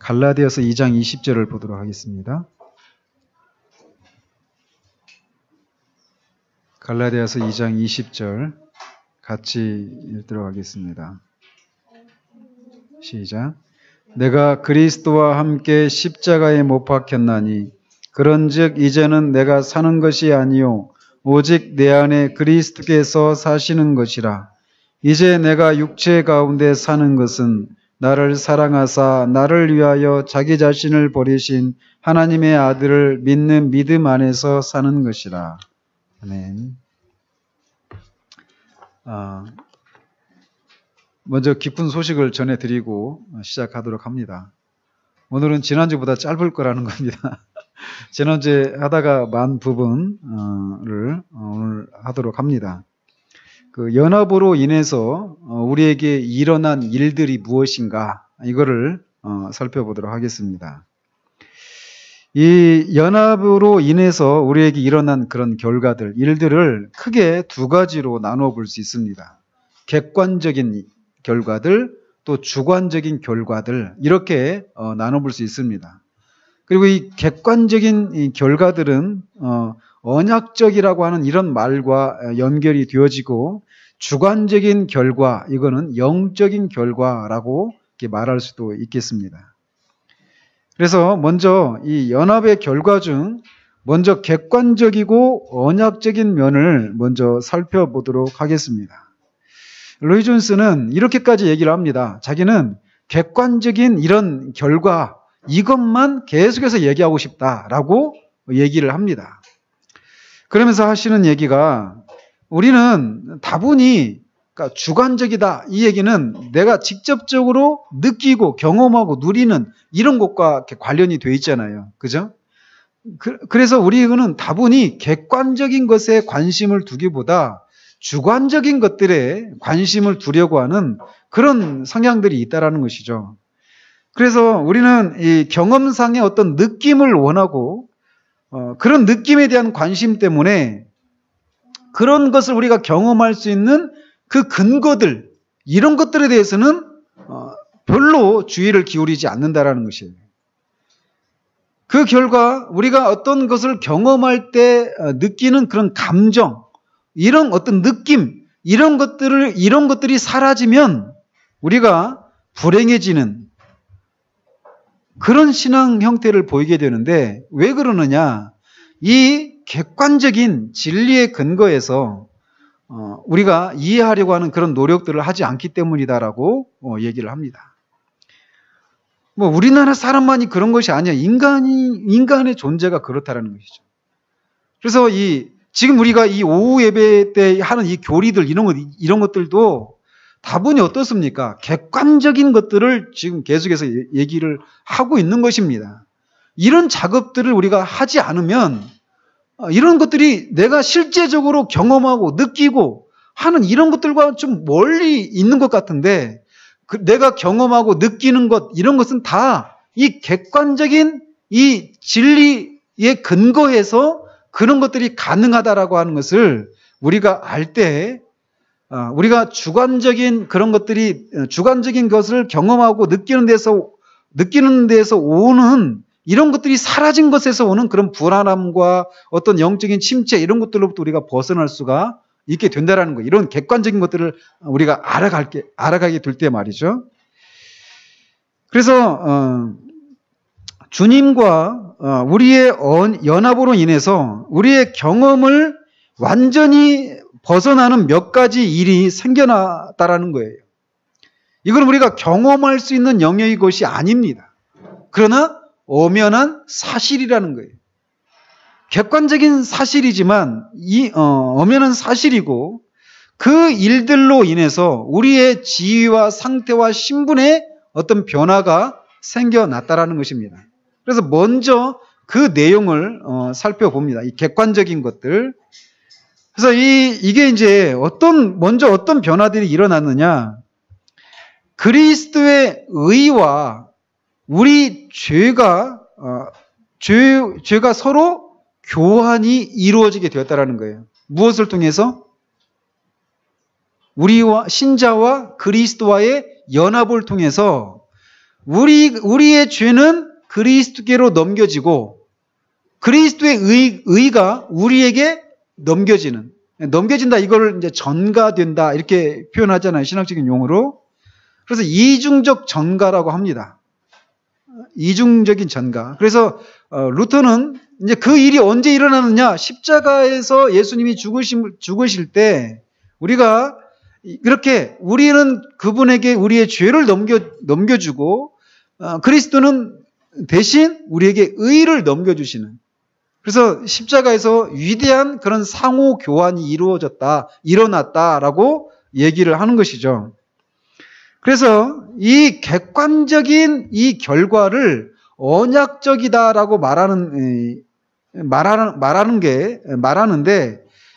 갈라디아서 2장 20절을 보도록 하겠습니다. 갈라디아서 2장 20절 같이 읽도록 하겠습니다. 시작. 내가 그리스도와 함께 십자가에 못 박혔나니 그런즉 이제는 내가 사는 것이 아니요 오직 내 안에 그리스도께서 사시는 것이라. 이제 내가 육체 가운데 사는 것은 나를 사랑하사 나를 위하여 자기 자신을 버리신 하나님의 아들을 믿는 믿음 안에서 사는 것이라. 아멘. 먼저 기쁜 소식을 전해드리고 시작하도록 합니다. 오늘은 지난주보다 짧을 거라는 겁니다. 지난주에 하다가 만 부분을 오늘 하도록 합니다. 그 연합으로 인해서 우리에게 일어난 일들이 무엇인가 이거를 살펴보도록 하겠습니다. 이 연합으로 인해서 우리에게 일어난 그런 결과들, 일들을 크게 두 가지로 나누어 볼 수 있습니다. 객관적인 결과들, 또 주관적인 결과들 이렇게 나눠 볼 수 있습니다. 그리고 이 객관적인 이 결과들은 언약적이라고 하는 이런 말과 연결이 되어지고 주관적인 결과, 이거는 영적인 결과라고 이렇게 말할 수도 있겠습니다. 그래서 먼저 이 연합의 결과 중 먼저 객관적이고 언약적인 면을 먼저 살펴보도록 하겠습니다. 로이 존스는 이렇게까지 얘기를 합니다. 자기는 객관적인 이런 결과, 이것만 계속해서 얘기하고 싶다라고 얘기를 합니다. 그러면서 하시는 얘기가 우리는 다분히 그러니까 주관적이다. 이 얘기는 내가 직접적으로 느끼고 경험하고 누리는 이런 것과 이렇게 관련이 돼 있잖아요. 그죠? 그래서 우리는 다분히 객관적인 것에 관심을 두기보다 주관적인 것들에 관심을 두려고 하는 그런 성향들이 있다라는 것이죠. 그래서 우리는 이 경험상의 어떤 느낌을 원하고 그런 느낌에 대한 관심 때문에 그런 것을 우리가 경험할 수 있는 그 근거들, 이런 것들에 대해서는 별로 주의를 기울이지 않는다라는 것이에요. 그 결과 우리가 어떤 것을 경험할 때 느끼는 그런 감정, 이런 어떤 느낌, 이런 것들이 사라지면 우리가 불행해지는 그런 신앙 형태를 보이게 되는데 왜 그러느냐? 이 객관적인 진리의 근거에서 우리가 이해하려고 하는 그런 노력들을 하지 않기 때문이다라고 얘기를 합니다. 뭐 우리나라 사람만이 그런 것이 아니야. 인간의 존재가 그렇다라는 것이죠. 그래서 지금 우리가 이 오후 예배 때 하는 이 교리들 이런 것들도 다분히 어떻습니까? 객관적인 것들을 지금 계속해서 얘기를 하고 있는 것입니다. 이런 작업들을 우리가 하지 않으면 이런 것들이 내가 실제적으로 경험하고 느끼고 하는 이런 것들과 좀 멀리 있는 것 같은데 내가 경험하고 느끼는 것 이런 것은 다 이 객관적인 이 진리의 근거에서 그런 것들이 가능하다라고 하는 것을 우리가 알 때 우리가 주관적인 그런 것들이 주관적인 것을 경험하고 느끼는 데서 오는 이런 것들이 사라진 것에서 오는 그런 불안함과 어떤 영적인 침체 이런 것들로부터 우리가 벗어날 수가 있게 된다라는 거. 이런 객관적인 것들을 우리가 알아가게 될 때 말이죠. 그래서 주님과 우리의 연합으로 인해서 우리의 경험을 완전히 벗어나는 몇 가지 일이 생겨났다라는 거예요. 이건 우리가 경험할 수 있는 영역의 것이 아닙니다. 그러나 엄연한 사실이라는 거예요. 객관적인 사실이지만 엄연한 사실이고 그 일들로 인해서 우리의 지위와 상태와 신분의 어떤 변화가 생겨났다라는 것입니다. 그래서 먼저 그 내용을 살펴봅니다. 이 객관적인 것들. 그래서 이게 이제 먼저 어떤 변화들이 일어났느냐. 그리스도의 의와 우리 죄가 서로 교환이 이루어지게 되었다라는 거예요. 무엇을 통해서? 우리와 신자와 그리스도와의 연합을 통해서 우리의 죄는 그리스도께로 넘겨지고 그리스도의 의가 우리에게 넘겨진다. 이걸 이제 전가된다. 이렇게 표현하잖아요. 신학적인 용어로. 그래서 이중적 전가라고 합니다. 이중적인 전가. 그래서 루터는 이제 그 일이 언제 일어나느냐? 십자가에서 예수님이 죽으실 때 우리가 이렇게 우리는 그분에게 우리의 죄를 넘겨주고 그리스도는 대신 우리에게 의를 넘겨주시는. 그래서 십자가에서 위대한 그런 상호 교환이 일어났다라고 얘기를 하는 것이죠. 그래서 이 객관적인 이 결과를 언약적이다라고 말하는데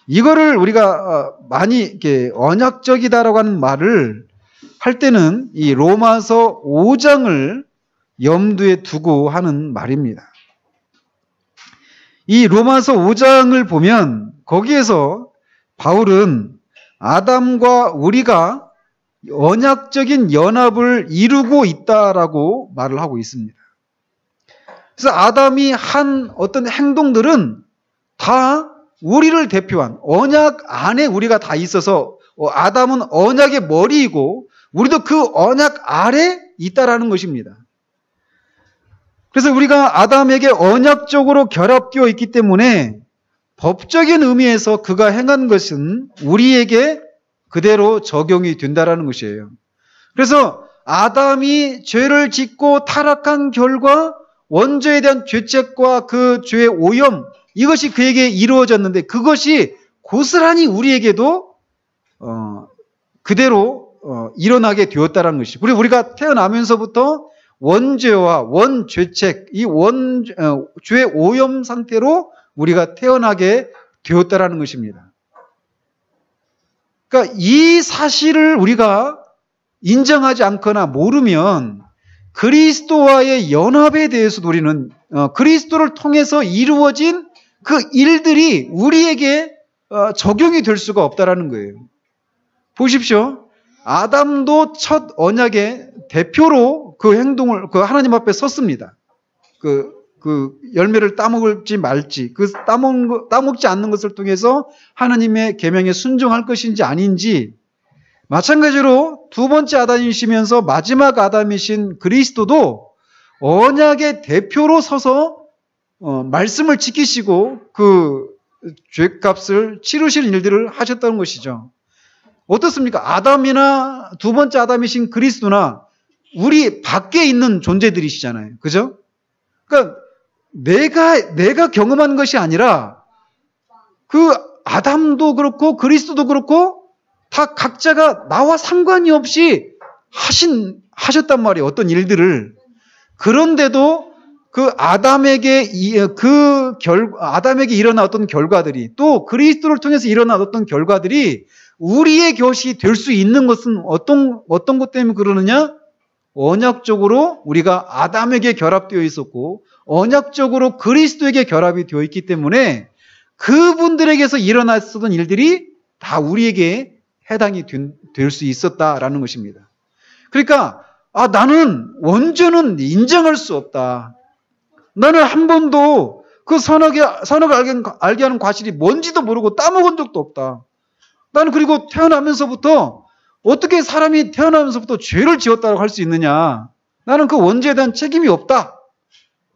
이거를 우리가 많이 이렇게 언약적이다라고 하는 말을 할 때는 이 로마서 5장을 염두에 두고 하는 말입니다. 이 로마서 5장을 보면 거기에서 바울은 아담과 우리가 언약적인 연합을 이루고 있다라고 말을 하고 있습니다. 그래서 아담이 한 어떤 행동들은 다 우리를 대표한 언약 안에 우리가 다 있어서 아담은 언약의 머리이고 우리도 그 언약 아래 있다라는 것입니다. 그래서 우리가 아담에게 언약적으로 결합되어 있기 때문에 법적인 의미에서 그가 행한 것은 우리에게 그대로 적용이 된다라는 것이에요. 그래서 아담이 죄를 짓고 타락한 결과 원죄에 대한 죄책과 그 죄의 오염 이것이 그에게 이루어졌는데 그것이 고스란히 우리에게도 그대로 일어나게 되었다는 것이. 그리고 우리가 태어나면서부터 원죄와 원죄책, 이 죄의 오염 상태로 우리가 태어나게 되었다는 것입니다. 그러니까 이 사실을 우리가 인정하지 않거나 모르면 그리스도와의 연합에 대해서도 우리는 그리스도를 통해서 이루어진 그 일들이 우리에게 적용이 될 수가 없다라는 거예요. 보십시오. 아담도 첫 언약의 대표로 그 행동을 그 하나님 앞에 섰습니다. 그 열매를 따먹을지 말지, 그 따먹지 않는 것을 통해서 하나님의 계명에 순종할 것인지 아닌지, 마찬가지로 두 번째 아담이시면서 마지막 아담이신 그리스도도 언약의 대표로 서서 말씀을 지키시고 그 죄값을 치르실 일들을 하셨다는 것이죠. 어떻습니까? 아담이나 두 번째 아담이신 그리스도나 우리 밖에 있는 존재들이시잖아요. 그죠? 그러니까 내가 경험한 것이 아니라 그 아담도 그렇고 그리스도도 그렇고 다 각자가 나와 상관이 없이 하셨단 말이에요. 어떤 일들을. 그런데도 그 아담에게 일어난 어떤 결과들이 또 그리스도를 통해서 일어난 어떤 결과들이 우리의 것이 될 수 있는 것은 어떤 것 때문에 그러느냐? 언약적으로 우리가 아담에게 결합되어 있었고 언약적으로 그리스도에게 결합이 되어 있기 때문에 그분들에게서 일어났었던 일들이 다 우리에게 해당이 될 수 있었다라는 것입니다. 그러니까 나는 원죄는 인정할 수 없다. 나는 한 번도 그 선악을 알게 하는 과실이 뭔지도 모르고 따먹은 적도 없다. 나는 그리고 태어나면서부터 어떻게 사람이 태어나면서부터 죄를 지었다고 할 수 있느냐. 나는 그 원죄에 대한 책임이 없다.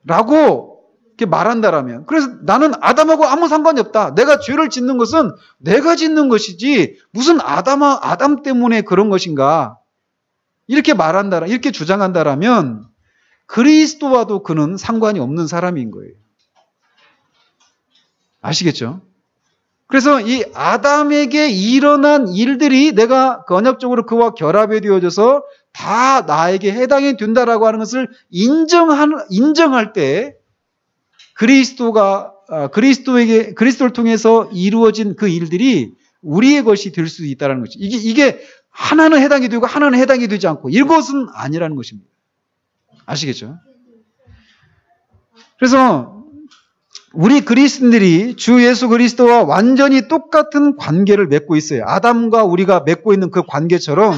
라고 이렇게 말한다라면. 그래서 나는 아담하고 아무 상관이 없다. 내가 죄를 짓는 것은 내가 짓는 것이지 무슨 아담 때문에 그런 것인가. 이렇게 이렇게 주장한다라면 그리스도와도 그는 상관이 없는 사람인 거예요. 아시겠죠? 그래서 이 아담에게 일어난 일들이 내가 언약적으로 그와 결합이 되어져서 다 나에게 해당이 된다라고 하는 것을 인정할 때 그리스도를 통해서 이루어진 그 일들이 우리의 것이 될 수 있다는 것이. 이게 하나는 해당이 되고 하나는 해당이 되지 않고 이것은 아니라는 것입니다. 아시겠죠? 그래서 우리 그리스도인들이 주 예수 그리스도와 완전히 똑같은 관계를 맺고 있어요. 아담과 우리가 맺고 있는 그 관계처럼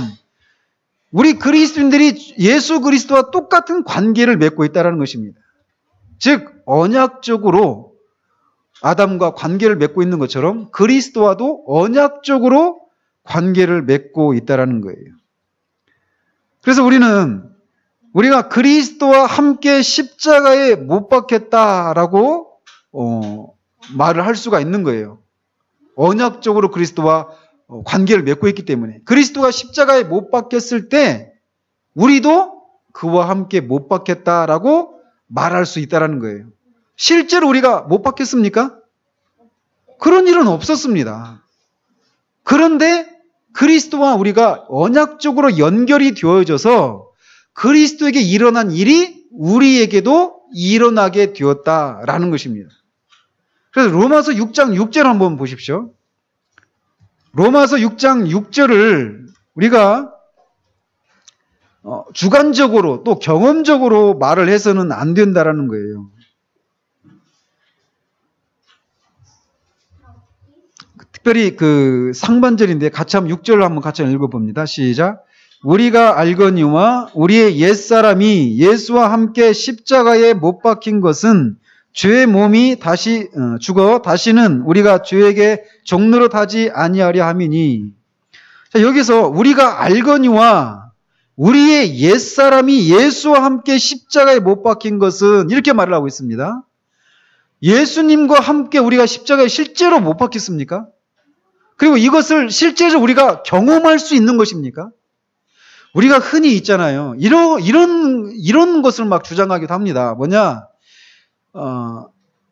우리 그리스도인들이 예수 그리스도와 똑같은 관계를 맺고 있다는 것입니다. 즉 언약적으로 아담과 관계를 맺고 있는 것처럼 그리스도와도 언약적으로 관계를 맺고 있다는 거예요. 그래서 우리가 그리스도와 함께 십자가에 못 박혔다라고 말을 할 수가 있는 거예요. 언약적으로 그리스도와 관계를 맺고 있기 때문에. 그리스도가 십자가에 못 박혔을 때 우리도 그와 함께 못 박혔다라고 말할 수 있다는 거예요. 실제로 우리가 못 박혔습니까? 그런 일은 없었습니다. 그런데 그리스도와 우리가 언약적으로 연결이 되어져서 그리스도에게 일어난 일이 우리에게도 일어나게 되었다라는 것입니다. 그래서 로마서 6장 6절 한번 보십시오. 로마서 6장 6절을 우리가 주관적으로 또 경험적으로 말을 해서는 안 된다라는 거예요. 특별히 그 상반절인데 같이 한번 6절을 한번 같이 읽어봅니다. 시작. 우리가 알거니와 우리의 옛사람이 예수와 함께 십자가에 못 박힌 것은 죄의 몸이 다시 죽어 다시는 우리가 죄에게 종노릇하지 아니하려 함이니. 자, 여기서 우리가 알거니와 우리의 옛사람이 예수와 함께 십자가에 못 박힌 것은 이렇게 말을 하고 있습니다. 예수님과 함께 우리가 십자가에 실제로 못 박혔습니까? 그리고 이것을 실제로 우리가 경험할 수 있는 것입니까? 우리가 흔히 있잖아요. 이런 것을 막 주장하기도 합니다. 뭐냐?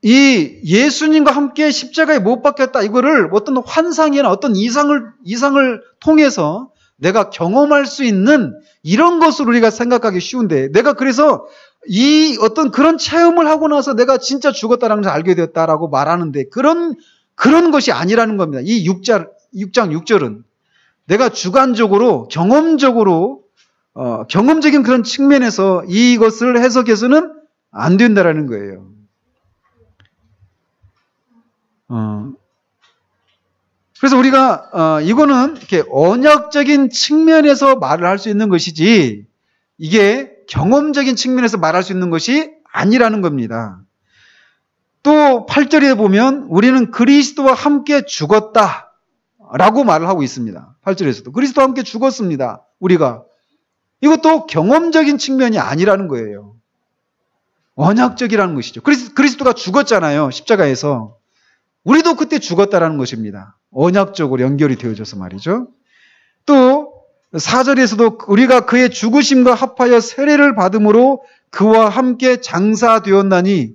이 예수님과 함께 십자가에 못 박혔다. 이거를 어떤 환상이나 어떤 이상을 통해서 내가 경험할 수 있는 이런 것으로 우리가 생각하기 쉬운데, 내가 그래서 이 어떤 그런 체험을 하고 나서 내가 진짜 죽었다라는 것을 알게 되었다라고 말하는데, 그런 것이 아니라는 겁니다. 이 6장 6절은 내가 주관적으로 경험적인 그런 측면에서 이것을 해석해서는 안 된다라는 거예요. 그래서 우리가 이거는 이렇게 언약적인 측면에서 말을 할 수 있는 것이지 이게 경험적인 측면에서 말할 수 있는 것이 아니라는 겁니다. 또 8절에 보면 우리는 그리스도와 함께 죽었다라고 말을 하고 있습니다. 8절에서도 그리스도와 함께 죽었습니다. 우리가. 이것도 경험적인 측면이 아니라는 거예요. 언약적이라는 것이죠. 그리스도가 죽었잖아요. 십자가에서. 우리도 그때 죽었다라는 것입니다. 언약적으로 연결이 되어져서 말이죠. 또 4절에서도 우리가 그의 죽으심과 합하여 세례를 받음으로 그와 함께 장사되었나니,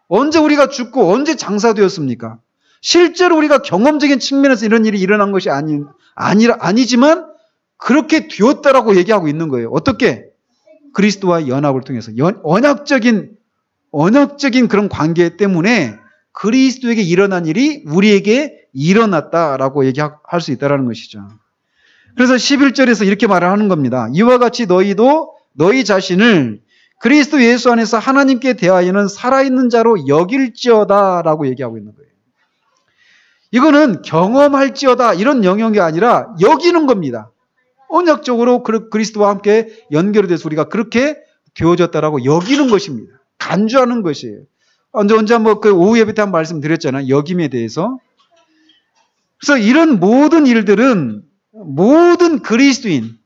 언제 우리가 죽고 언제 장사되었습니까? 실제로 우리가 경험적인 측면에서 이런 일이 일어난 것이 아니지만 그렇게 되었다라고 얘기하고 있는 거예요. 어떻게? 그리스도와 연합을 통해서 언약적인 그런 관계 때문에 그리스도에게 일어난 일이 우리에게 일어났다라고 얘기할 수 있다는 것이죠. 그래서 11절에서 이렇게 말을 하는 겁니다. 이와 같이 너희도 너희 자신을 그리스도 예수 안에서 하나님께 대하여는 살아있는 자로 여길지어다라고 얘기하고 있는 거예요. 이거는 경험할지어다 이런 영역이 아니라 여기는 겁니다. 언약적으로 그리스도와 함께 연결이 돼서 우리가 그렇게 되어졌다라고 여기는 것입니다. 간주하는 것이에요. 언제 한번 그 오후 예배 때 한 말씀 드렸잖아요. 여김에 대해서. 그래서 이런 모든 일들은 모든 그리스도인,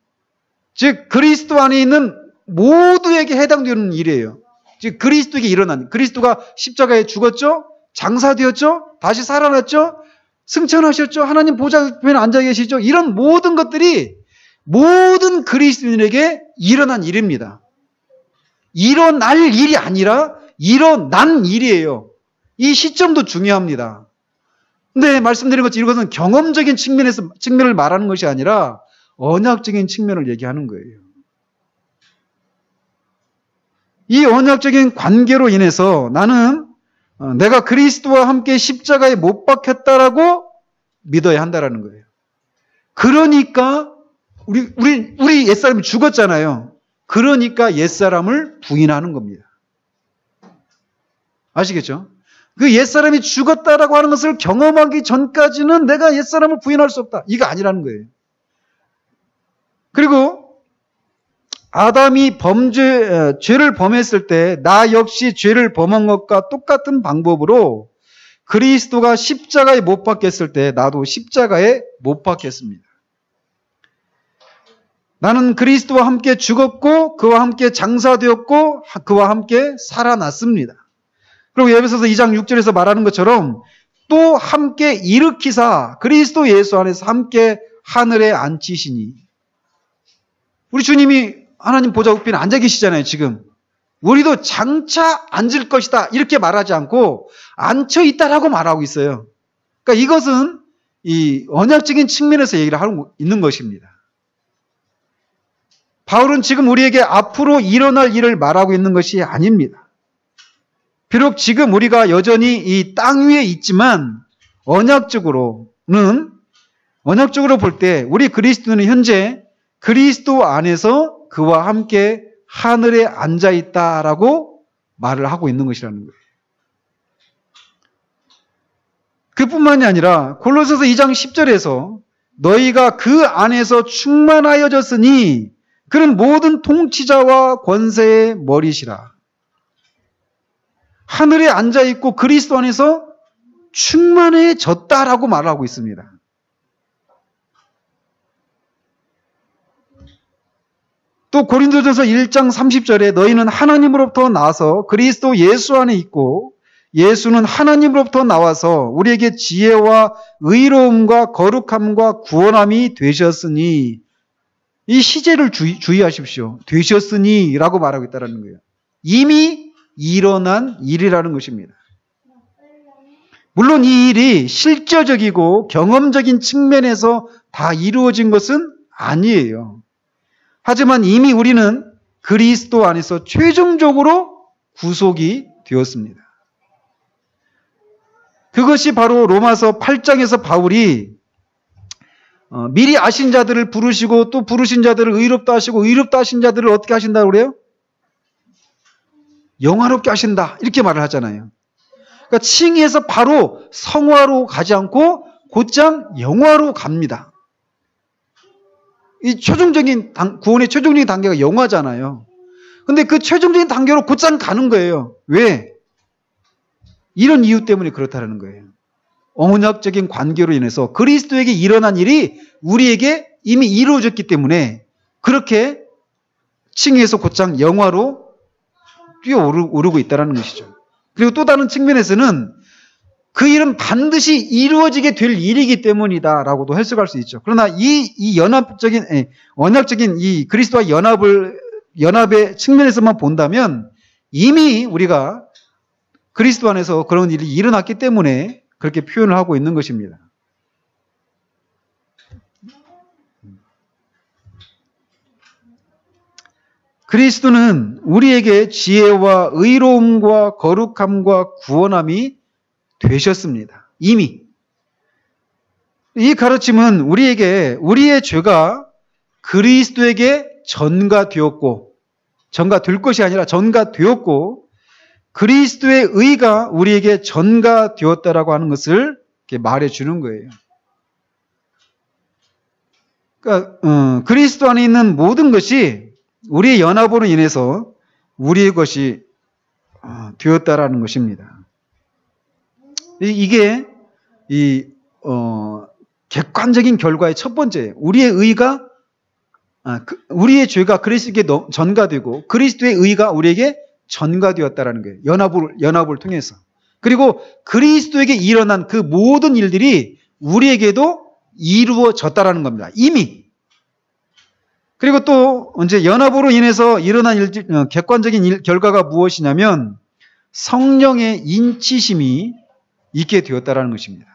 즉 그리스도 안에 있는 모두에게 해당되는 일이에요. 즉 그리스도에게 일어난, 그리스도가 십자가에 죽었죠? 장사되었죠? 다시 살아났죠? 승천하셨죠? 하나님 보좌 옆에 앉아 계시죠? 이런 모든 것들이 모든 그리스도인에게 일어난 일입니다. 일어날 일이 아니라 일어난 일이에요. 이 시점도 중요합니다. 근데 말씀드린 것처럼 이것은 경험적인 측면을 말하는 것이 아니라 언약적인 측면을 얘기하는 거예요. 이 언약적인 관계로 인해서 나는 내가 그리스도와 함께 십자가에 못 박혔다라고 믿어야 한다라는 거예요. 그러니까 우리 옛사람이 죽었잖아요. 그러니까 옛사람을 부인하는 겁니다. 아시겠죠? 그 옛사람이 죽었다라고 하는 것을 경험하기 전까지는 내가 옛사람을 부인할 수 없다. 이거 아니라는 거예요. 그리고 아담이 죄를 범했을 때 나 역시 죄를 범한 것과 똑같은 방법으로 그리스도가 십자가에 못 박혔을 때 나도 십자가에 못 박혔습니다. 나는 그리스도와 함께 죽었고 그와 함께 장사되었고 그와 함께 살아났습니다. 그리고 에베소서 2장 6절에서 말하는 것처럼 또 함께 일으키사 그리스도 예수 안에서 함께 하늘에 앉히시니, 우리 주님이 하나님 보좌 우편에 앉아 계시잖아요. 지금 우리도 장차 앉을 것이다 이렇게 말하지 않고 앉혀 있다라고 말하고 있어요. 그러니까 이것은 이 언약적인 측면에서 얘기를 하고 있는 것입니다. 바울은 지금 우리에게 앞으로 일어날 일을 말하고 있는 것이 아닙니다. 비록 지금 우리가 여전히 이 땅 위에 있지만 언약적으로 볼 때 우리 그리스도는 현재 그리스도 안에서 그와 함께 하늘에 앉아 있다라고 말을 하고 있는 것이라는 거예요. 그뿐만이 아니라 골로새서 2장 10절에서 너희가 그 안에서 충만하여졌으니 그는 모든 통치자와 권세의 머리시라. 하늘에 앉아 있고 그리스도 안에서 충만해졌다라고 말하고 있습니다. 또 고린도전서 1장 30절에 너희는 하나님으로부터 나와서 그리스도 예수 안에 있고 예수는 하나님으로부터 나와서 우리에게 지혜와 의로움과 거룩함과 구원함이 되셨으니, 이 시제를 주의하십시오. 되셨으니 라고 말하고 있다는 거예요. 이미 일어난 일이라는 것입니다. 물론 이 일이 실제적이고 경험적인 측면에서 다 이루어진 것은 아니에요. 하지만 이미 우리는 그리스도 안에서 최종적으로 구속이 되었습니다. 그것이 바로 로마서 8장에서 바울이 미리 아신 자들을 부르시고 또 부르신 자들을 의롭다 하시고 의롭다 하신 자들을 어떻게 하신다고 그래요? 영화롭게 하신다 이렇게 말을 하잖아요. 그러니까 칭의에서 바로 성화로 가지 않고 곧장 영화로 갑니다. 이 최종적인 구원의 최종적인 단계가 영화잖아요. 근데 그 최종적인 단계로 곧장 가는 거예요. 왜? 이런 이유 때문에 그렇다는 거예요. 언약적인 관계로 인해서 그리스도에게 일어난 일이 우리에게 이미 이루어졌기 때문에 그렇게 칭의에서 곧장 영화로 뛰어오르고 있다는 것이죠. 그리고 또 다른 측면에서는 그 일은 반드시 이루어지게 될 일이기 때문이다라고도 해석할 수 있죠. 그러나 이 언약적인 이 그리스도와 연합의 측면에서만 본다면 이미 우리가 그리스도 안에서 그런 일이 일어났기 때문에 그렇게 표현을 하고 있는 것입니다. 그리스도는 우리에게 지혜와 의로움과 거룩함과 구원함이 되셨습니다. 이미. 이 가르침은 우리에게 우리의 죄가 그리스도에게 전가될 것이 아니라 전가되었고 그리스도의 의가 우리에게 전가되었다라고 하는 것을 이렇게 말해주는 거예요. 그러니까 그리스도 안에 있는 모든 것이 우리의 연합으로 인해서 우리의 것이 되었다라는 것입니다. 이게 객관적인 결과의 첫 번째예요. 우리의 죄가 그리스도에게 전가되고 그리스도의 의가 우리에게 전가되었다라는 거예요. 연합을 통해서. 그리고 그리스도에게 일어난 그 모든 일들이 우리에게도 이루어졌다라는 겁니다. 이미. 그리고 또 이제 연합으로 인해서 일어난 객관적인 결과가 무엇이냐면 성령의 인치심이 있게 되었다라는 것입니다.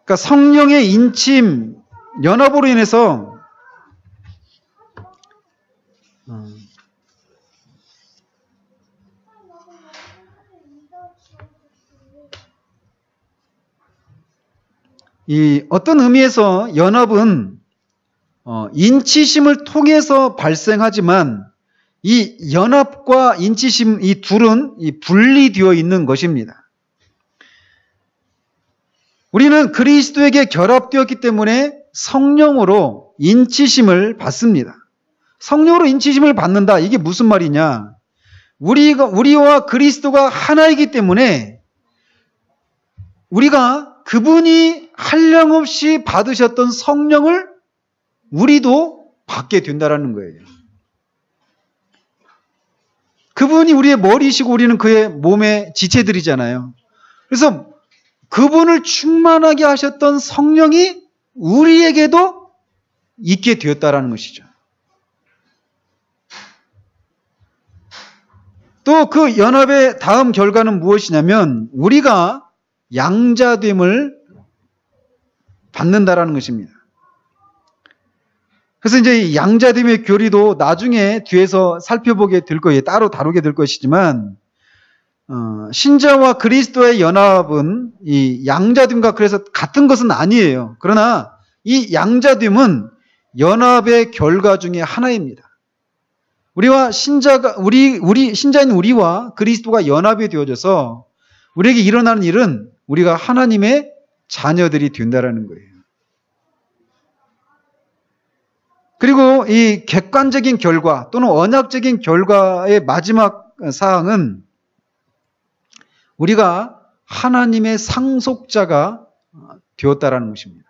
그러니까 성령의 인침, 연합으로 인해서 이 어떤 의미에서 연합은 인치심을 통해서 발생하지만 이 연합과 인치심 이 둘은 분리되어 있는 것입니다. 우리는 그리스도에게 결합되었기 때문에 성령으로 인치심을 받습니다. 성령으로 인치심을 받는다. 이게 무슨 말이냐? 우리와 그리스도가 하나이기 때문에 우리가 그분이 한량없이 받으셨던 성령을 우리도 받게 된다라는 거예요. 그분이 우리의 머리이시고 우리는 그의 몸의 지체들이잖아요. 그래서 그분을 충만하게 하셨던 성령이 우리에게도 있게 되었다라는 것이죠. 또 그 연합의 다음 결과는 무엇이냐면 우리가 양자됨을 받는다라는 것입니다. 그래서 이제 이 양자됨의 교리도 나중에 뒤에서 살펴보게 될 거예요. 따로 다루게 될 것이지만 신자와 그리스도의 연합은 이 양자됨과 그래서 같은 것은 아니에요. 그러나 이 양자됨은 연합의 결과 중에 하나입니다. 우리와 신자인 우리와 그리스도가 연합이 되어져서 우리에게 일어나는 일은 우리가 하나님의 자녀들이 된다라는 거예요. 그리고 이 객관적인 결과 또는 언약적인 결과의 마지막 사항은 우리가 하나님의 상속자가 되었다라는 것입니다.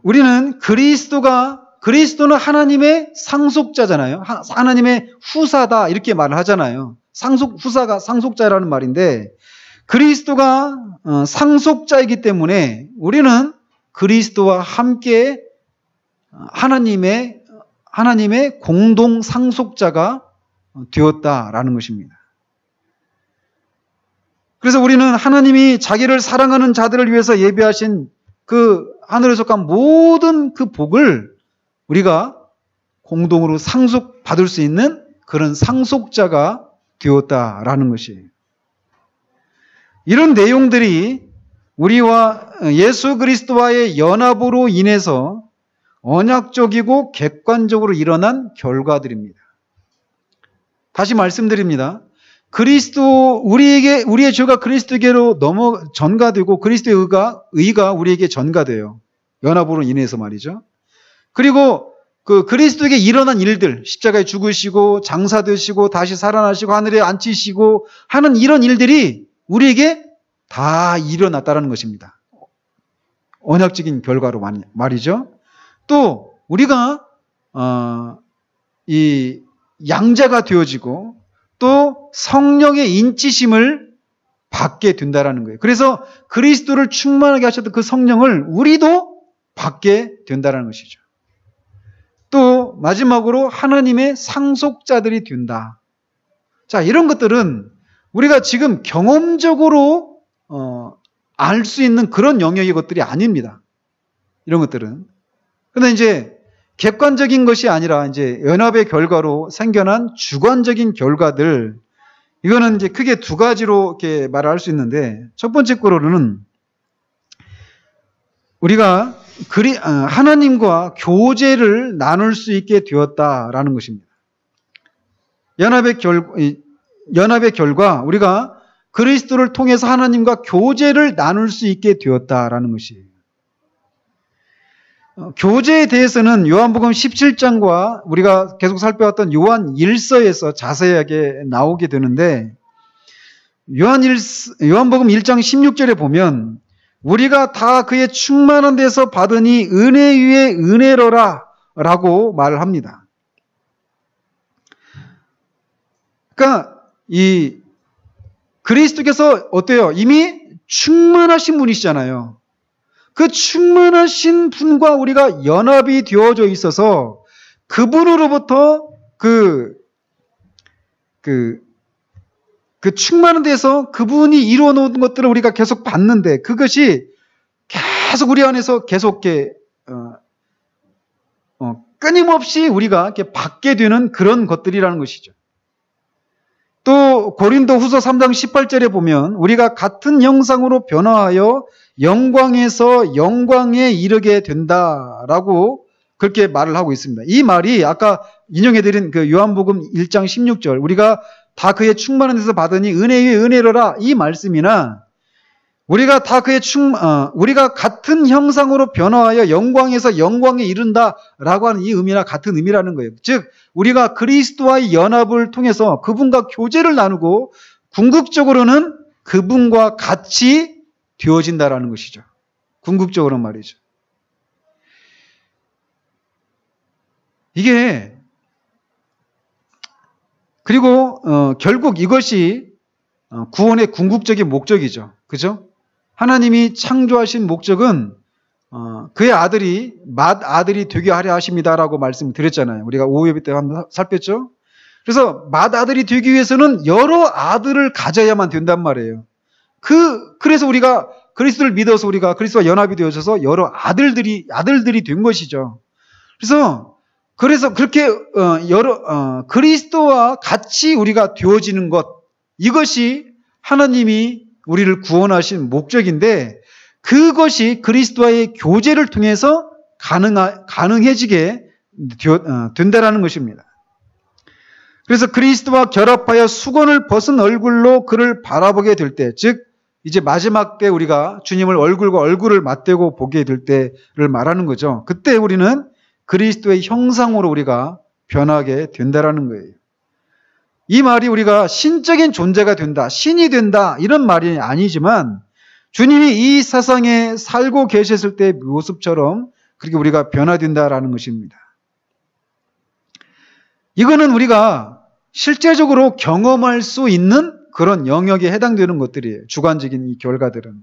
우리는 그리스도는 하나님의 상속자잖아요. 하나님의 후사다 이렇게 말을 하잖아요. 후사가 상속자라는 말인데 그리스도가 상속자이기 때문에 우리는 그리스도와 함께 하나님의 공동 상속자가 되었다라는 것입니다. 그래서 우리는 하나님이 자기를 사랑하는 자들을 위해서 예비하신 그 하늘에 속한 모든 그 복을 우리가 공동으로 상속받을 수 있는 그런 상속자가 되었다라는 것이에요. 이런 내용들이 우리와 예수 그리스도와의 연합으로 인해서 언약적이고 객관적으로 일어난 결과들입니다. 다시 말씀드립니다. 우리의 죄가 그리스도에게로 전가되고 그리스도의 의가 우리에게 전가돼요. 연합으로 인해서 말이죠. 그리고 그 그리스도에게 일어난 일들, 십자가에 죽으시고 장사되시고 다시 살아나시고 하늘에 앉히시고 하는 이런 일들이 우리에게 다 일어났다는 것입니다. 언약적인 결과로 말이죠. 또 우리가 이 양자가 되어지고 또 성령의 인치심을 받게 된다라는 거예요. 그래서 그리스도를 충만하게 하셨던 그 성령을 우리도 받게 된다라는 것이죠. 또 마지막으로 하나님의 상속자들이 된다. 자, 이런 것들은 우리가 지금 경험적으로 알 수 있는 그런 영역의 것들이 아닙니다. 이런 것들은. 그런데 이제 객관적인 것이 아니라 이제 연합의 결과로 생겨난 주관적인 결과들, 이거는 이제 크게 두 가지로 이렇게 말할 수 있는데, 첫 번째 거로는 우리가 하나님과 교제를 나눌 수 있게 되었다라는 것입니다. 연합의 결과, 우리가 그리스도를 통해서 하나님과 교제를 나눌 수 있게 되었다라는 것이에요. 교제에 대해서는 요한복음 17장과 우리가 계속 살펴왔던 요한 1서에서 자세하게 나오게 되는데, 요한복음 1장 16절에 보면 우리가 다 그의 충만한 데서 받으니 은혜 위에 은혜로라 라고 말을 합니다. 그러니까 이 그리스도께서 어때요? 이미 충만하신 분이시잖아요. 그 충만하신 분과 우리가 연합이 되어져 있어서 그분으로부터 그 충만한 데서 그분이 이루어 놓은 것들을 우리가 계속 받는데 그것이 계속 우리 안에서 계속 끊임없이 우리가 이렇게 받게 되는 그런 것들이라는 것이죠. 또 고린도후서 3장 18절에 보면 우리가 같은 형상으로 변화하여 영광에서 영광에 이르게 된다라고 그렇게 말을 하고 있습니다. 이 말이 아까 인용해드린 그 요한복음 1장 16절 우리가 다 그의 충만한 데서 받으니 은혜 위에 은혜로라 이 말씀이나 우리가 다 우리가 같은 형상으로 변화하여 영광에서 영광에 이른다라고 하는 이 의미나 같은 의미라는 거예요. 즉, 우리가 그리스도와의 연합을 통해서 그분과 교제를 나누고 궁극적으로는 그분과 같이 되어진다라는 것이죠. 궁극적으로 말이죠. 이게 그리고 결국 이것이 구원의 궁극적인 목적이죠. 그죠? 하나님이 창조하신 목적은 그의 아들이 맏아들이 되게 하려 하십니다라고 말씀드렸잖아요. 우리가 오후 예배 때 한번 살폈죠? 그래서 맏아들이 되기 위해서는 여러 아들을 가져야만 된단 말이에요. 그래서 우리가 그리스도를 믿어서 우리가 그리스도와 연합이 되어져서 여러 아들들이 된 것이죠. 그래서 그렇게 그리스도와 같이 우리가 되어지는 것, 이것이 하나님이 우리를 구원하신 목적인데, 그것이 그리스도와의 교제를 통해서 가능해지게 된다라는 것입니다. 그래서 그리스도와 결합하여 수건을 벗은 얼굴로 그를 바라보게 될 때, 즉 이제 마지막 때 우리가 주님을 얼굴과 얼굴을 맞대고 보게 될 때를 말하는 거죠. 그때 우리는 그리스도의 형상으로 우리가 변하게 된다라는 거예요. 이 말이 우리가 신적인 존재가 된다, 신이 된다 이런 말이 아니지만 주님이 이 세상에 살고 계셨을 때의 모습처럼 그렇게 우리가 변화된다라는 것입니다. 이거는 우리가 실제적으로 경험할 수 있는 그런 영역에 해당되는 것들이에요. 주관적인 이 결과들은.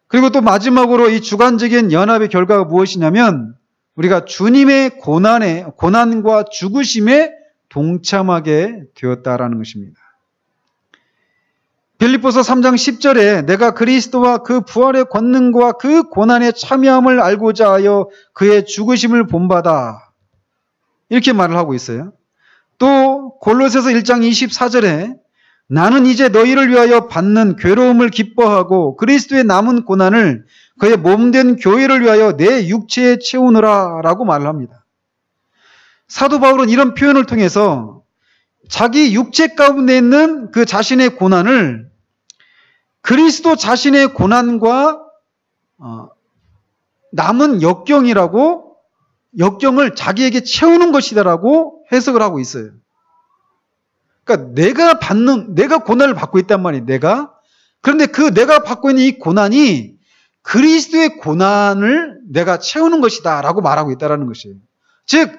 그리고 또 마지막으로 이 주관적인 연합의 결과가 무엇이냐면 우리가 주님의 고난과 죽으심에 동참하게 되었다라는 것입니다. 빌립보서 3장 10절에 내가 그리스도와 그 부활의 권능과 그 고난의 참여함을 알고자 하여 그의 죽으심을 본받아, 이렇게 말을 하고 있어요. 또 골로새서 1장 24절에 나는 이제 너희를 위하여 받는 괴로움을 기뻐하고 그리스도의 남은 고난을 그의 몸된 교회를 위하여 내 육체에 채우느라 라고 말을 합니다. 사도 바울은 이런 표현을 통해서 자기 육체 가운데 있는 그 자신의 고난을 그리스도 자신의 고난과 남은 역경을 자기에게 채우는 것이다라고 해석을 하고 있어요. 그러니까 내가 고난을 받고 있단 말이에요. 그런데 그 내가 받고 있는 이 고난이 그리스도의 고난을 내가 채우는 것이다 라고 말하고 있다는 것이에요. 즉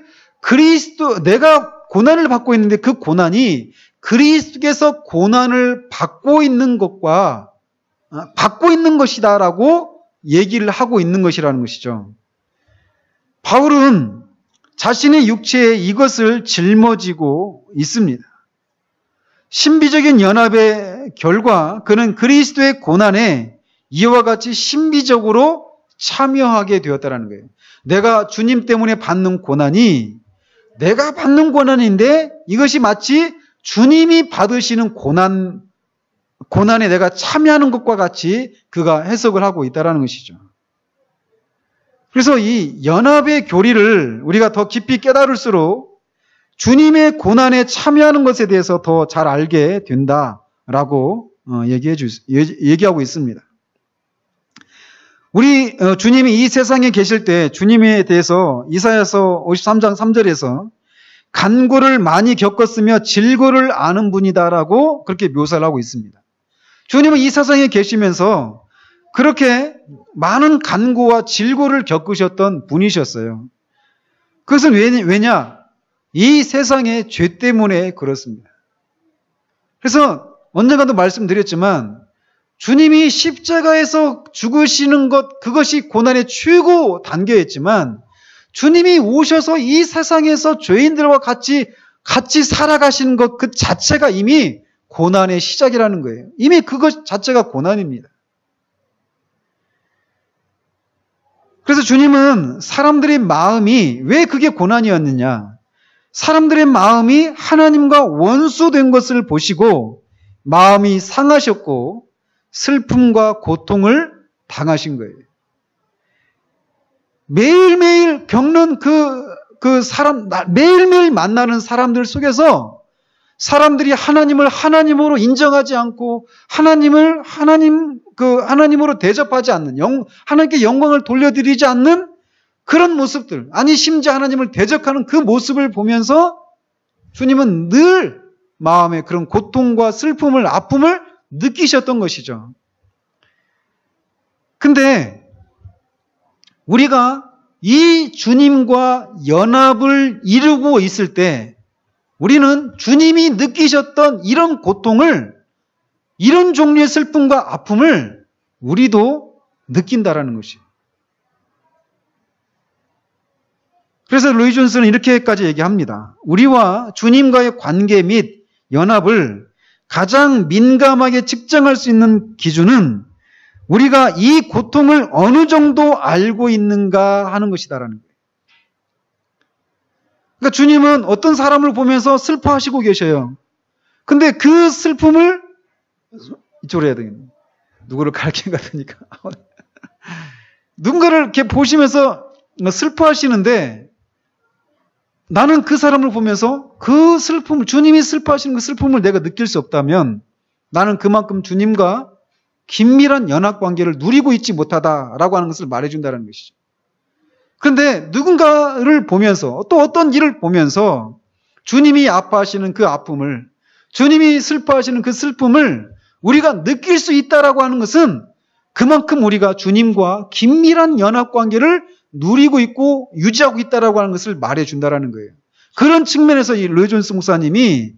내가 고난을 받고 있는데 그 고난이 그리스도께서 고난을 받고 있는 것이다 라고 얘기를 하고 있는 것이라는 것이죠. 바울은 자신의 육체에 이것을 짊어지고 있습니다. 신비적인 연합의 결과 그는 그리스도의 고난에 이와 같이 신비적으로 참여하게 되었다는 거예요. 내가 주님 때문에 받는 고난이 내가 받는 고난인데 이것이 마치 주님이 받으시는 고난에 내가 참여하는 것과 같이 그가 해석을 하고 있다는 것이죠. 그래서 이 연합의 교리를 우리가 더 깊이 깨달을수록 주님의 고난에 참여하는 것에 대해서 더 잘 알게 된다라고 얘기하고 있습니다. 우리 주님이 이 세상에 계실 때 주님에 대해서 이사야서 53장 3절에서 간고를 많이 겪었으며 질고를 아는 분이다라고 그렇게 묘사를 하고 있습니다. 주님은 이 세상에 계시면서 그렇게 많은 간고와 질고를 겪으셨던 분이셨어요. 그것은 왜냐? 이 세상의 죄 때문에 그렇습니다. 그래서 언젠가도 말씀드렸지만 주님이 십자가에서 죽으시는 것, 그것이 고난의 최고 단계였지만 주님이 오셔서 이 세상에서 죄인들과 같이 살아가시는 것 그 자체가 이미 고난의 시작이라는 거예요. 이미 그것 자체가 고난입니다. 그래서 주님은 사람들의 마음이 왜 그게 고난이었느냐? 사람들의 마음이 하나님과 원수된 것을 보시고 마음이 상하셨고 슬픔과 고통을 당하신 거예요. 매일매일 겪는 매일매일 만나는 사람들 속에서 사람들이 하나님을 하나님으로 인정하지 않고 하나님 그 하나님으로 대접하지 않는, 하나님께 영광을 돌려드리지 않는 그런 모습들, 아니 심지어 하나님을 대적하는 그 모습을 보면서 주님은 늘 마음에 그런 고통과 슬픔을, 아픔을 느끼셨던 것이죠. 근데 우리가 이 주님과 연합을 이루고 있을 때 우리는 주님이 느끼셨던 이런 고통을, 이런 종류의 슬픔과 아픔을 우리도 느낀다라는 것이에요. 그래서 로이 존스는 이렇게까지 얘기합니다. 우리와 주님과의 관계 및 연합을 가장 민감하게 측정할 수 있는 기준은 우리가 이 고통을 어느 정도 알고 있는가 하는 것이다라는 거예요. 그러니까 주님은 어떤 사람을 보면서 슬퍼하시고 계셔요. 근데 그 슬픔을, 이쪽으로 해야 되겠네. 누구를 가르친 것 같으니까. 누군가를 이렇게 보시면서 슬퍼하시는데 나는 그 사람을 보면서 그 슬픔을, 주님이 슬퍼하시는 그 슬픔을 내가 느낄 수 없다면 나는 그만큼 주님과 긴밀한 연합관계를 누리고 있지 못하다라고 하는 것을 말해준다는 것이죠. 그런데 누군가를 보면서, 또 어떤 일을 보면서 주님이 아파하시는 그 아픔을, 주님이 슬퍼하시는 그 슬픔을 우리가 느낄 수 있다라고 하는 것은 그만큼 우리가 주님과 긴밀한 연합관계를 누리고 있고 유지하고 있다라고 하는 것을 말해준다라는 거예요. 그런 측면에서 이 로이 존스 목사님이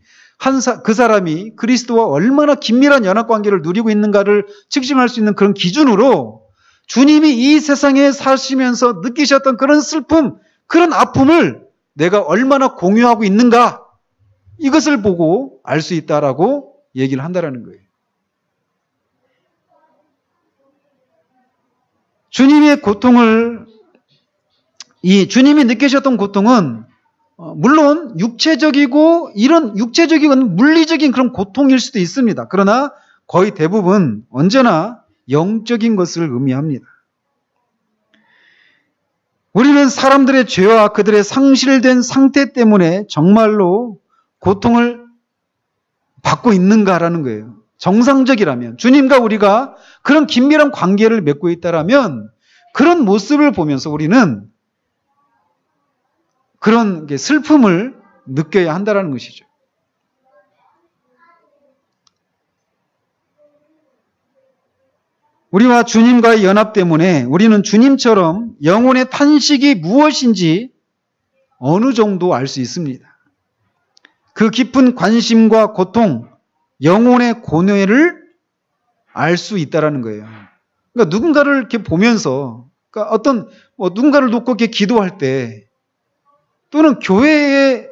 그 사람이 그리스도와 얼마나 긴밀한 연합관계를 누리고 있는가를 측정할 수 있는 그런 기준으로 주님이 이 세상에 사시면서 느끼셨던 그런 슬픔, 그런 아픔을 내가 얼마나 공유하고 있는가, 이것을 보고 알 수 있다라고 얘기를 한다라는 거예요. 주님의 고통을, 주님이 느끼셨던 고통은 물론 육체적이고 이런 육체적인 물리적인 그런 고통일 수도 있습니다. 그러나 거의 대부분 언제나 영적인 것을 의미합니다. 우리는 사람들의 죄와 그들의 상실된 상태 때문에 정말로 고통을 받고 있는가라는 거예요. 정상적이라면, 주님과 우리가 그런 긴밀한 관계를 맺고 있다라면 그런 모습을 보면서 우리는 그런 슬픔을 느껴야 한다는 것이죠. 우리와 주님과의 연합 때문에 우리는 주님처럼 영혼의 탄식이 무엇인지 어느 정도 알 수 있습니다. 그 깊은 관심과 고통, 영혼의 고뇌를 알 수 있다는 거예요. 그러니까 누군가를 이렇게 보면서, 그러니까 누군가를 놓고 이렇게 기도할 때, 또는 교회의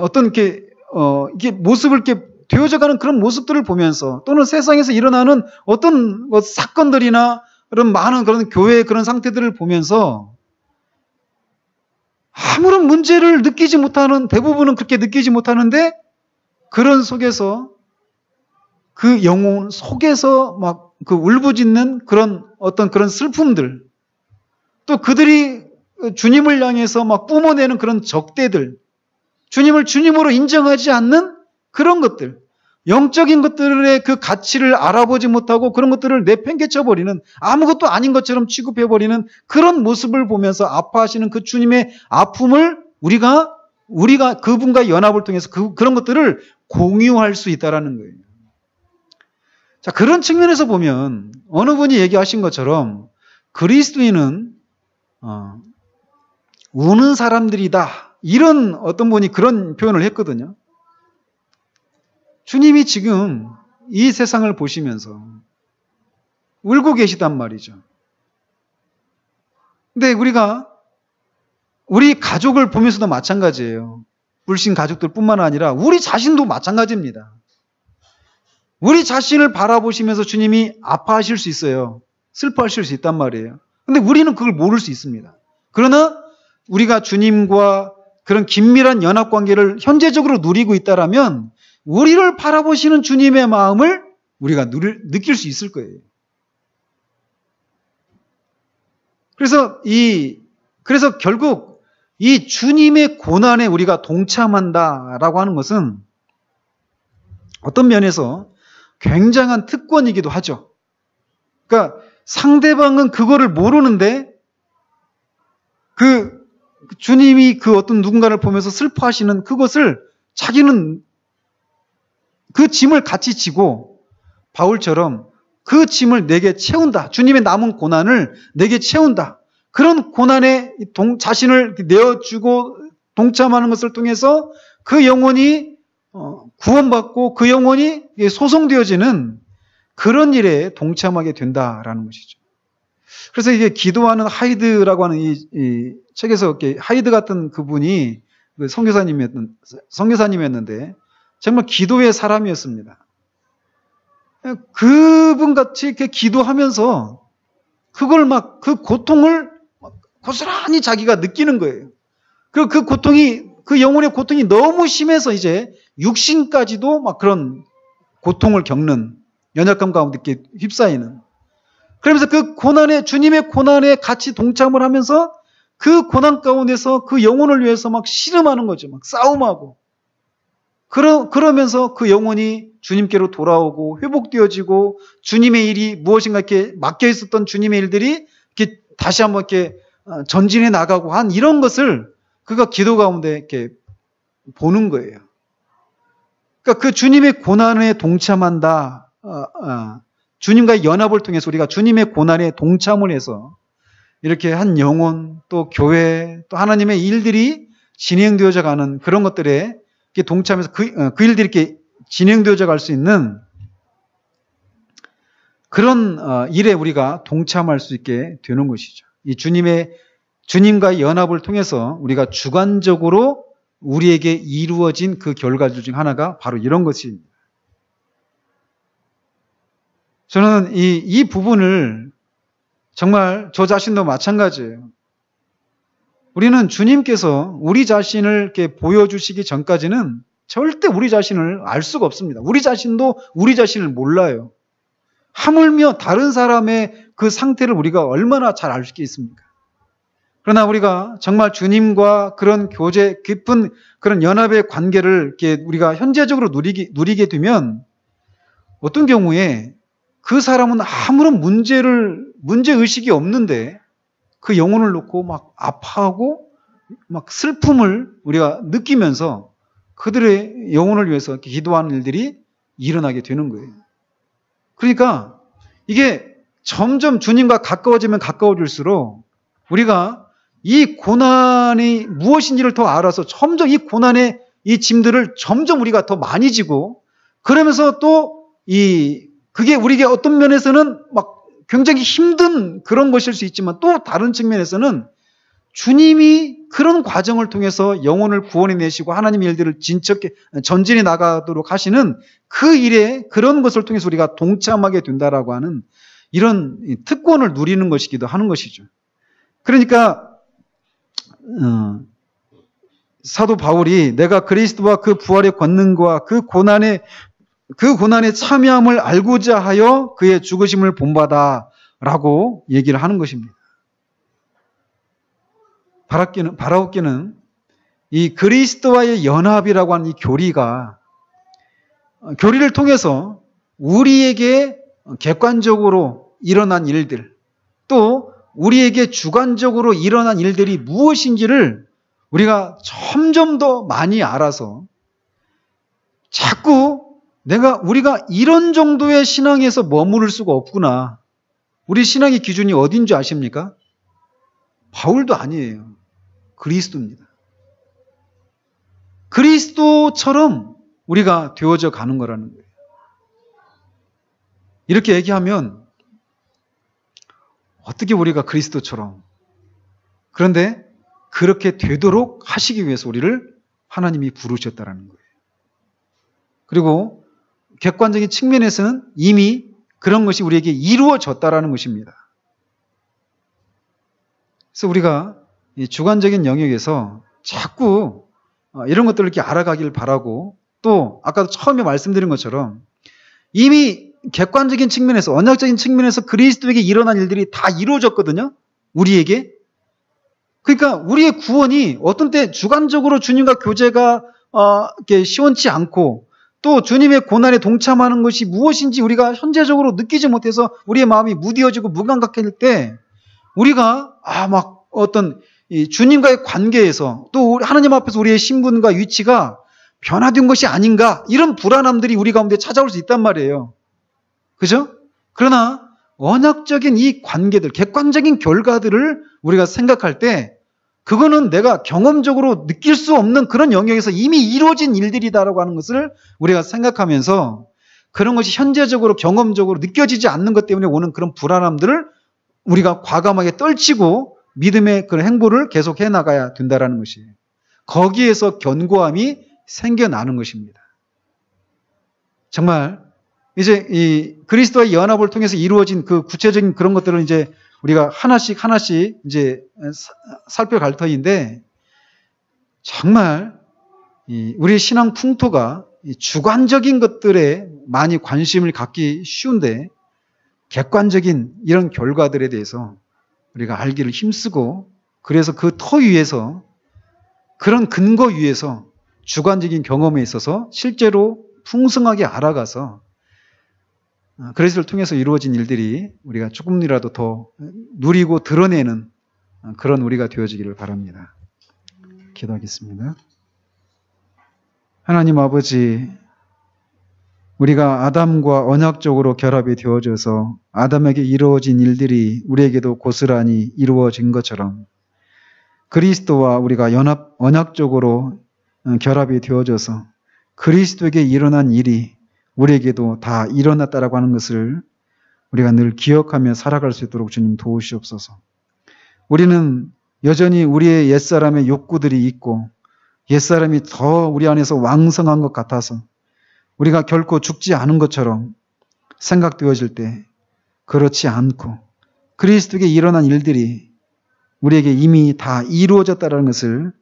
어떤 이게 모습을 이렇게 되어져가는 그런 모습들을 보면서, 또는 세상에서 일어나는 어떤 사건들이나 그런 많은 그런 교회의 그런 상태들을 보면서 아무런 문제를 느끼지 못하는, 대부분은 그렇게 느끼지 못하는데 그런 속에서 그 영혼 속에서 막 그 울부짖는 그런 어떤 그런 슬픔들, 또 그들이 주님을 향해서 막 뿜어내는 그런 적대들, 주님을 주님으로 인정하지 않는 그런 것들, 영적인 것들의 그 가치를 알아보지 못하고 그런 것들을 내팽개쳐버리는, 아무것도 아닌 것처럼 취급해버리는 그런 모습을 보면서 아파하시는 그 주님의 아픔을 우리가 그분과 연합을 통해서 그런 것들을 공유할 수 있다는 거예요. 자, 그런 측면에서 보면 어느 분이 얘기하신 것처럼 그리스도인은 우는 사람들이다, 이런 어떤 분이 그런 표현을 했거든요. 주님이 지금 이 세상을 보시면서 울고 계시단 말이죠. 근데 우리 가족을 보면서도 마찬가지예요. 불신 가족들뿐만 아니라 우리 자신도 마찬가지입니다. 우리 자신을 바라보시면서 주님이 아파하실 수 있어요. 슬퍼하실 수 있단 말이에요. 근데 우리는 그걸 모를 수 있습니다. 그러나 우리가 주님과 그런 긴밀한 연합관계를 현재적으로 누리고 있다라면 우리를 바라보시는 주님의 마음을 우리가 느낄 수 있을 거예요. 그래서 결국 이 주님의 고난에 우리가 동참한다라고 하는 것은 어떤 면에서 굉장한 특권이기도 하죠. 그러니까 상대방은 그거를 모르는데 그 주님이 그 어떤 누군가를 보면서 슬퍼하시는 그것을 자기는 그 짐을 같이 지고 바울처럼 그 짐을 내게 채운다. 주님의 남은 고난을 내게 채운다. 그런 고난에 자신을 내어주고 동참하는 것을 통해서 그 영혼이 구원받고 그 영혼이 소송되어지는 그런 일에 동참하게 된다라는 것이죠. 그래서 이게 기도하는 하이드라고 하는 이 책에서 이렇게 하이드 같은 그분이 선교사님이었는데 정말 기도의 사람이었습니다. 그분 같이 이렇게 기도하면서 그걸 막 그 고통을 고스란히 자기가 느끼는 거예요. 그 고통이 그 영혼의 고통이 너무 심해서 이제 육신까지도 막 그런 고통을 겪는 연약감 가운데 이렇게 휩싸이는. 그러면서 그 고난에 주님의 고난에 같이 동참을 하면서 그 고난 가운데서 그 영혼을 위해서 막 씨름하는 거죠. 막 싸움하고. 그러면서 그 영혼이 주님께로 돌아오고 회복되어지고 주님의 일이 무엇인가 이렇게 막혀 있었던 주님의 일들이 이렇게 다시 한번 이렇게 전진해 나가고 한 이런 것을 그가 기도 가운데 이렇게 보는 거예요. 그러니까 그 주님의 고난에 동참한다. 주님과의 연합을 통해서 우리가 주님의 고난에 동참을 해서 이렇게 한 영혼 또 교회 또 하나님의 일들이 진행되어져 가는 그런 것들에 동참해서 그 일들이 이렇게 진행되어져 갈 수 있는 그런 일에 우리가 동참할 수 있게 되는 것이죠. 이 주님과의 연합을 통해서 우리가 주관적으로 우리에게 이루어진 그 결과들 중 하나가 바로 이런 것입니다. 저는 이 부분을 정말 저 자신도 마찬가지예요. 우리는 주님께서 우리 자신을 이렇게 보여주시기 전까지는 절대 우리 자신을 알 수가 없습니다. 우리 자신도 우리 자신을 몰라요. 하물며 다른 사람의 그 상태를 우리가 얼마나 잘 알 수 있겠습니까? 그러나 우리가 정말 주님과 그런 교제, 깊은 그런 연합의 관계를 이렇게 우리가 현재적으로 누리게 되면 어떤 경우에 그 사람은 아무런 문제의식이 없는데 그 영혼을 놓고 막 아파하고 막 슬픔을 우리가 느끼면서 그들의 영혼을 위해서 이렇게 기도하는 일들이 일어나게 되는 거예요. 그러니까 이게 점점 주님과 가까워지면 가까워질수록 우리가 이 고난이 무엇인지를 더 알아서 점점 이 고난의 이 짐들을 점점 우리가 더 많이 지고 그러면서 또 그게 우리에게 어떤 면에서는 막 굉장히 힘든 그런 것일 수 있지만 또 다른 측면에서는 주님이 그런 과정을 통해서 영혼을 구원해내시고 하나님의 일들을 전진해 나가도록 하시는 그 일에 그런 것을 통해서 우리가 동참하게 된다라고 하는 이런 특권을 누리는 것이기도 하는 것이죠. 그러니까 사도 바울이 내가 그리스도와 그 부활의 권능과 그 고난에 참여함을 알고자 하여 그의 죽으심을 본받아라고 얘기를 하는 것입니다. 바라옵기는 이 그리스도와의 연합이라고 하는 이 교리를 통해서 우리에게 객관적으로 일어난 일들, 또 우리에게 주관적으로 일어난 일들이 무엇인지를 우리가 점점 더 많이 알아서 자꾸 우리가 이런 정도의 신앙에서 머무를 수가 없구나. 우리 신앙의 기준이 어딘 줄 아십니까? 바울도 아니에요. 그리스도입니다. 그리스도처럼 우리가 되어져 가는 거라는 거예요. 이렇게 얘기하면 어떻게 우리가 그리스도처럼 그런데 그렇게 되도록 하시기 위해서 우리를 하나님이 부르셨다라는 거예요. 그리고 객관적인 측면에서는 이미 그런 것이 우리에게 이루어졌다라는 것입니다. 그래서 우리가 이 주관적인 영역에서 자꾸 이런 것들을 이렇게 알아가길 바라고 또 아까도 처음에 말씀드린 것처럼 이미 객관적인 측면에서 언약적인 측면에서 그리스도에게 일어난 일들이 다 이루어졌거든요. 우리에게. 그러니까 우리의 구원이 어떤 때 주관적으로 주님과 교제가 이렇게 시원치 않고 또 주님의 고난에 동참하는 것이 무엇인지 우리가 현재적으로 느끼지 못해서 우리의 마음이 무디어지고 무감각할 때 우리가 막 어떤 이 주님과의 관계에서 또 하나님 앞에서 우리의 신분과 위치가 변화된 것이 아닌가 이런 불안함들이 우리 가운데 찾아올 수 있단 말이에요. 그죠? 그러나 언약적인 이 관계들, 객관적인 결과들을 우리가 생각할 때 그거는 내가 경험적으로 느낄 수 없는 그런 영역에서 이미 이루어진 일들이다라고 하는 것을 우리가 생각하면서 그런 것이 현재적으로 경험적으로 느껴지지 않는 것 때문에 오는 그런 불안함들을 우리가 과감하게 떨치고 믿음의 그런 행보를 계속해 나가야 된다라는 것이에요. 거기에서 견고함이 생겨나는 것입니다. 정말 이제 이 그리스도와의 연합을 통해서 이루어진 그 구체적인 그런 것들을 이제 우리가 하나씩 이제 살펴갈 터인데 정말 우리의 신앙 풍토가 주관적인 것들에 많이 관심을 갖기 쉬운데 객관적인 이런 결과들에 대해서 우리가 알기를 힘쓰고 그래서 그 터 위에서 그런 근거 위에서 주관적인 경험에 있어서 실제로 풍성하게 알아가서 그리스도를 통해서 이루어진 일들이 우리가 조금이라도 더 누리고 드러내는 그런 우리가 되어지기를 바랍니다. 기도하겠습니다. 하나님 아버지, 우리가 아담과 언약적으로 결합이 되어져서 아담에게 이루어진 일들이 우리에게도 고스란히 이루어진 것처럼 그리스도와 우리가 언약적으로 결합이 되어져서 그리스도에게 일어난 일이 우리에게도 다 일어났다라고 하는 것을 우리가 늘 기억하며 살아갈 수 있도록 주님 도우시옵소서. 우리는 여전히 우리의 옛사람의 욕구들이 있고 옛사람이 더 우리 안에서 왕성한 것 같아서 우리가 결코 죽지 않은 것처럼 생각되어질 때 그렇지 않고 그리스도에게 일어난 일들이 우리에게 이미 다 이루어졌다는 것을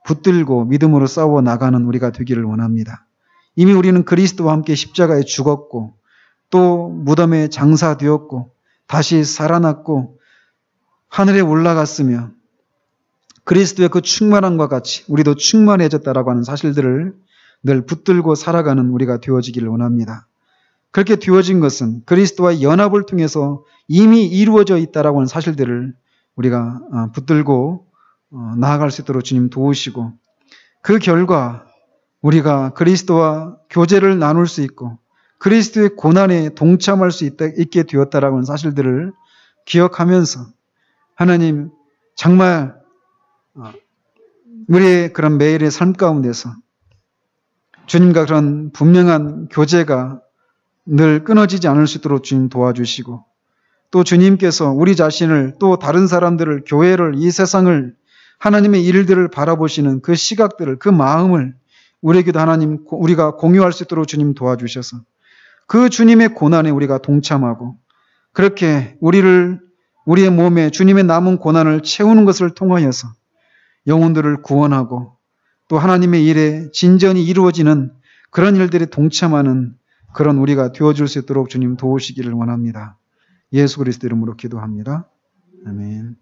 붙들고 믿음으로 싸워 나가는 우리가 되기를 원합니다. 이미 우리는 그리스도와 함께 십자가에 죽었고 또 무덤에 장사되었고 다시 살아났고 하늘에 올라갔으며 그리스도의 그 충만함과 같이 우리도 충만해졌다라고 하는 사실들을 늘 붙들고 살아가는 우리가 되어지기를 원합니다. 그렇게 되어진 것은 그리스도와의 연합을 통해서 이미 이루어져 있다라고 하는 사실들을 우리가 붙들고 나아갈 수 있도록 주님 도우시고 그 결과 우리가 그리스도와 교제를 나눌 수 있고 그리스도의 고난에 동참할 수 있게 되었다라고 하는 사실들을 기억하면서 하나님 정말 우리의 그런 매일의 삶 가운데서 주님과 그런 분명한 교제가 늘 끊어지지 않을 수 있도록 주님 도와주시고 또 주님께서 우리 자신을 또 다른 사람들을 교회를 이 세상을 하나님의 일들을 바라보시는 그 시각들을 그 마음을 우리에게도 하나님 우리가 공유할 수 있도록 주님 도와주셔서 그 주님의 고난에 우리가 동참하고 그렇게 우리의 몸에 주님의 남은 고난을 채우는 것을 통하여서 영혼들을 구원하고 또 하나님의 일에 진전이 이루어지는 그런 일들에 동참하는 그런 우리가 되어줄 수 있도록 주님 도우시기를 원합니다. 예수 그리스도 이름으로 기도합니다. 아멘.